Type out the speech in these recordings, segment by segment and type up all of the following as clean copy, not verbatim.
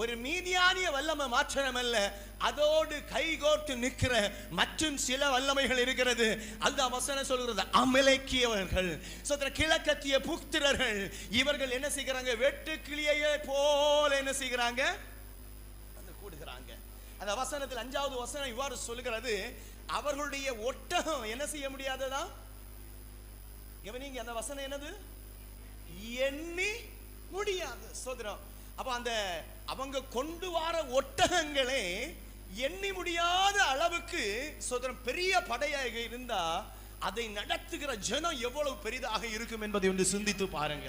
ஒரு மீதியானிய வல்லமை மாற்றமல்ல, அதோடு கைகோர்த்து நிற்கிற மற்றும் சில வல்லமைகள் இருக்கிறது. அந்த வசனம் சொல்கிறது, அமலேக்கியவர்கள், கிழக்கத்திய புத்திரர்கள், இவர்கள் என்ன செய்கிறாங்க? வெட்டுக்கிளியை போல என்ன செய்கிறாங்க? கூடுகிறாங்க. அந்த வசனத்தில் 5வது வசனம் இவ்வாறு சொல்கிறது, அவர்களுடைய ஒட்டகம் என்ன செய்ய முடியாததா? கவனிங்க, அந்த வசனம் என்னது? எண்ணி முடியாது. சோதரம். அப்ப அந்த அவங்க கொண்டு வர ஒட்டகங்களே எண்ணி முடியாத அளவுக்கு சோதரம் பெரிய படையாக இருந்தா அதை நடத்துகிற ஜனம் எவ்வளவு பெரிதாக இருக்கும் என்பதை ஒன்று சிந்தித்து பாருங்க.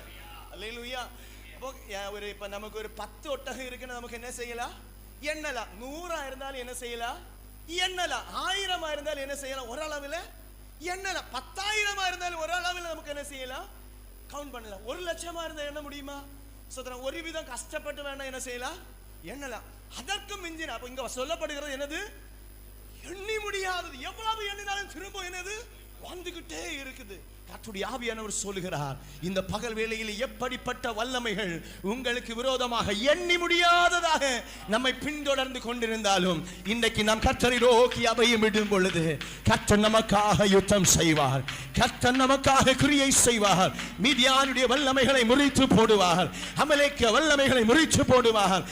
அல்லேலூயா. ஒரு இப்ப நமக்கு ஒரு 10 ஒட்டகம் இருக்குன்னு நமக்கு என்ன செய்யலாம்? எண்ணலாம். 100 இருந்தாலும் என்ன செய்யலாம்? எண்ணலாம். 1000 இருந்தாலும் என்ன செய்யலாம்? ஒரு அளவில் எண்ணலாம். 10,000 இருந்தாலும் ஒரு அளவில் நமக்கு என்ன செய்யலாம்? கவுண்ட் பண்ணலாம். 1,00,000 இருந்தா என்ன முடியுமா? ஒரு விதம் கஷ்டப்பட்டு வேணா என்ன செய்யலாம்? எண்ணலாம். அதற்கு மிஞ்சின அப்ப இங்க சொல்லப்படுகிறது என்னது? எண்ணி முடியாதது. எவ்வளவு எண்ணினாலும் திரும்ப என்னது? வந்துகிட்டே இருக்குது. கர்த்தருடைய ஆவியானவர் சொல்லுகிறார், இந்த பகல் வேளையில் எப்படிப்பட்ட வல்லமைகள் உங்களுக்கு விரோதமாக எண்ணி முடியாததாக நம்மை பின்தொடர்ந்து கொண்டிருந்தாலும் இன்றைக்கு நாம் கர்த்தரை நோக்கி அபயம் இடும் பொழுது கர்த்தர் நமக்காக யுத்தம் செய்வார். கர்த்தர் நமக்காக கிரியை செய்வார். மீதியானுடைய வல்லமைகளை முறித்து போடுவார். அமலேக்கிய வல்லமைகளை முறித்து போடுவார்.